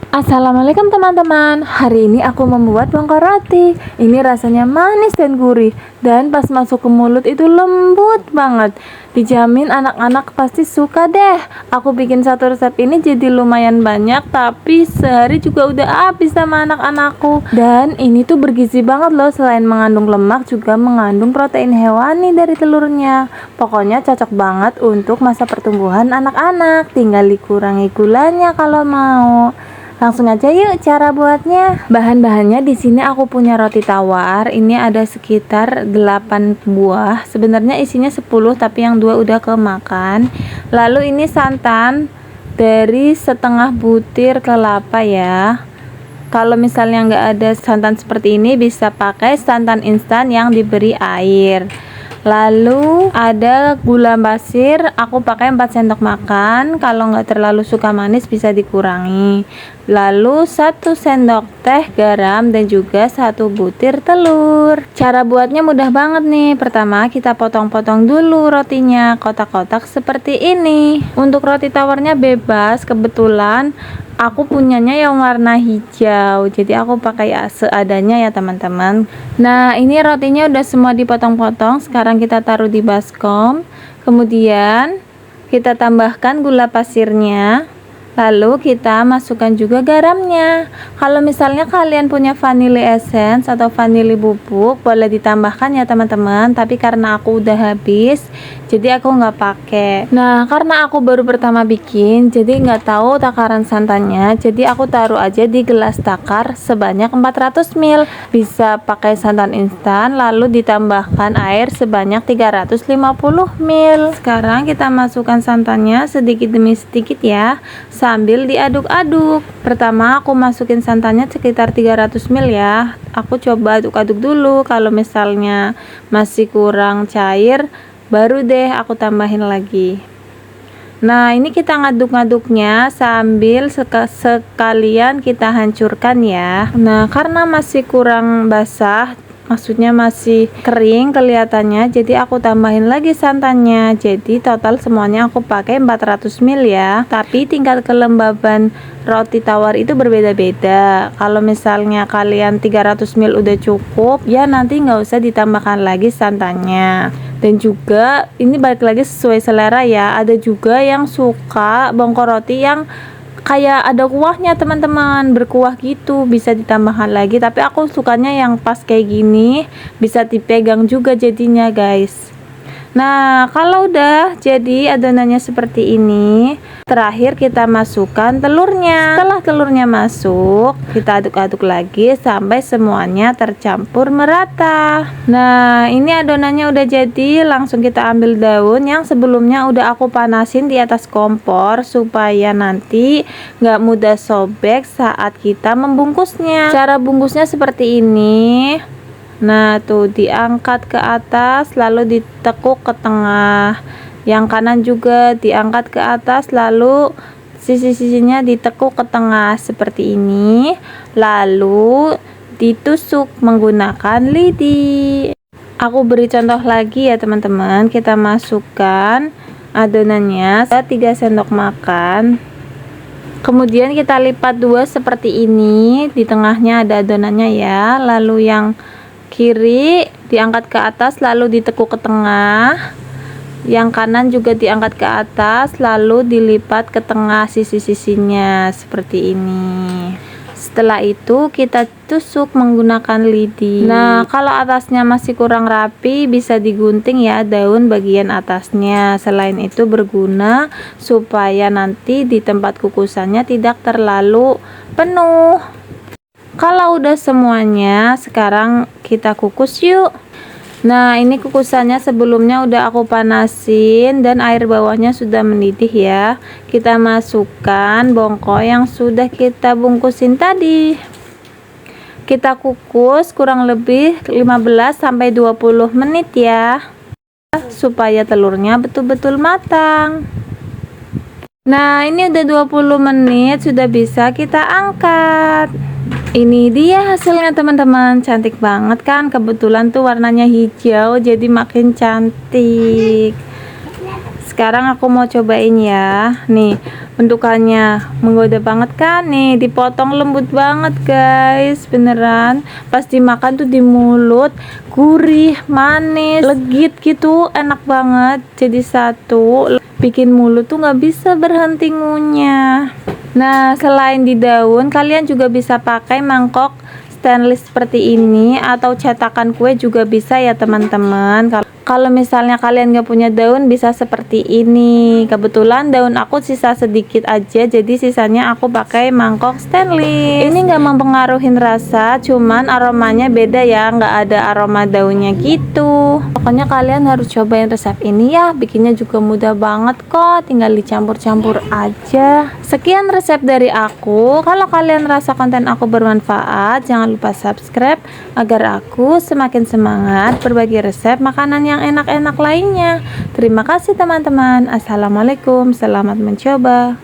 Assalamualaikum teman-teman. Hari ini aku membuat bongkar roti. Ini rasanya manis dan gurih, dan pas masuk ke mulut itu lembut banget. Dijamin anak-anak pasti suka deh. Aku bikin satu resep ini jadi lumayan banyak, tapi sehari juga udah habis sama anak-anakku. Dan ini tuh bergizi banget loh, selain mengandung lemak juga mengandung protein hewani dari telurnya. Pokoknya cocok banget untuk masa pertumbuhan anak-anak. Tinggal dikurangi gulanya kalau mau. Langsung aja yuk cara buatnya. Bahan-bahannya di sini aku punya roti tawar. Ini ada sekitar 8 buah. Sebenarnya isinya 10 tapi yang 2 udah kemakan. Lalu ini santan dari setengah butir kelapa ya. Kalau misalnya nggak ada santan seperti ini, bisa pakai santan instan yang diberi air. Lalu ada gula pasir, aku pakai 4 sendok makan. Kalau nggak terlalu suka manis bisa dikurangi. Lalu 1 sendok teh garam dan juga 1 butir telur. Cara buatnya mudah banget nih. Pertama kita potong-potong dulu rotinya kotak-kotak seperti ini. Untuk roti tawarnya bebas, kebetulan aku punyanya yang warna hijau, jadi aku pakai seadanya ya teman-teman. Nah ini rotinya udah semua dipotong-potong. Sekarang kita taruh di baskom, kemudian kita tambahkan gula pasirnya, lalu kita masukkan juga garamnya. Kalau misalnya kalian punya vanili essence atau vanili bubuk, boleh ditambahkan ya teman-teman, tapi karena aku udah habis jadi aku nggak pakai. Nah karena aku baru pertama bikin, jadi nggak tahu takaran santannya, jadi aku taruh aja di gelas takar sebanyak 400 ml. Bisa pakai santan instan, lalu ditambahkan air sebanyak 350 ml. Sekarang kita masukkan santannya sedikit demi sedikit ya, sambil diaduk-aduk. Pertama aku masukin santannya sekitar 300 ml ya. Aku coba aduk-aduk dulu. Kalau misalnya masih kurang cair, baru deh aku tambahin lagi. Nah ini kita ngaduk-ngaduknya sambil sekalian kita hancurkan ya. Nah karena masih kurang basah, maksudnya masih kering kelihatannya, jadi aku tambahin lagi santannya. Jadi total semuanya aku pakai 400 ml ya, tapi tingkat kelembaban roti tawar itu berbeda-beda. Kalau misalnya kalian 300 ml udah cukup ya, nanti nggak usah ditambahkan lagi santannya. Dan juga ini balik lagi sesuai selera ya. Ada juga yang suka bongkar roti yang kayak ada kuahnya teman-teman, berkuah gitu, bisa ditambahkan lagi, tapi aku sukanya yang pas kayak gini, bisa dipegang juga jadinya guys. Nah kalau udah jadi adonannya seperti ini, terakhir kita masukkan telurnya. Setelah telurnya masuk, kita aduk-aduk lagi sampai semuanya tercampur merata. Nah ini adonannya udah jadi. Langsung kita ambil daun yang sebelumnya udah aku panasin di atas kompor, supaya nanti nggak mudah sobek saat kita membungkusnya. Cara bungkusnya seperti ini. Nah tuh diangkat ke atas lalu ditekuk ke tengah, yang kanan juga diangkat ke atas lalu sisi-sisinya ditekuk ke tengah seperti ini, lalu ditusuk menggunakan lidi. Aku beri contoh lagi ya teman-teman. Kita masukkan adonannya 3 sendok makan, kemudian kita lipat 2 seperti ini. Di tengahnya ada adonannya ya, lalu yang kiri diangkat ke atas lalu ditekuk ke tengah, yang kanan juga diangkat ke atas lalu dilipat ke tengah sisi-sisinya seperti ini. Setelah itu kita tusuk menggunakan lidi. Nah kalau atasnya masih kurang rapi, bisa digunting ya daun bagian atasnya. Selain itu berguna supaya nanti di tempat kukusannya tidak terlalu penuh. Kalau udah semuanya, sekarang kita kukus yuk. Nah ini kukusannya sebelumnya udah aku panasin dan air bawahnya sudah mendidih ya. Kita masukkan bongko yang sudah kita bungkusin tadi. Kita kukus kurang lebih 15-20 menit ya, supaya telurnya betul-betul matang. Nah ini udah 20 menit, sudah bisa kita angkat. Ini dia hasilnya teman-teman, cantik banget kan? Kebetulan tuh warnanya hijau jadi makin cantik. Sekarang aku mau cobain ya. Nih bentukannya menggoda banget kan. Nih dipotong lembut banget guys, beneran pas dimakan tuh di mulut gurih, manis, legit gitu, enak banget jadi satu, bikin mulut tuh nggak bisa berhenti ngunyah. Nah selain di daun, kalian juga bisa pakai mangkok stainless seperti ini atau cetakan kue juga bisa ya teman-teman. Kalau misalnya kalian gak punya daun, bisa seperti ini. Kebetulan daun aku sisa sedikit aja, jadi sisanya aku pakai mangkok stainless. Ini gak mempengaruhi rasa, cuman aromanya beda ya, gak ada aroma daunnya gitu. Pokoknya kalian harus cobain resep ini ya, bikinnya juga mudah banget kok, tinggal dicampur-campur aja. Sekian resep dari aku. Kalau kalian rasa konten aku bermanfaat, jangan lupa subscribe agar aku semakin semangat berbagi resep makanan yang enak-enak lainnya. Terima kasih teman-teman. Assalamualaikum, selamat mencoba.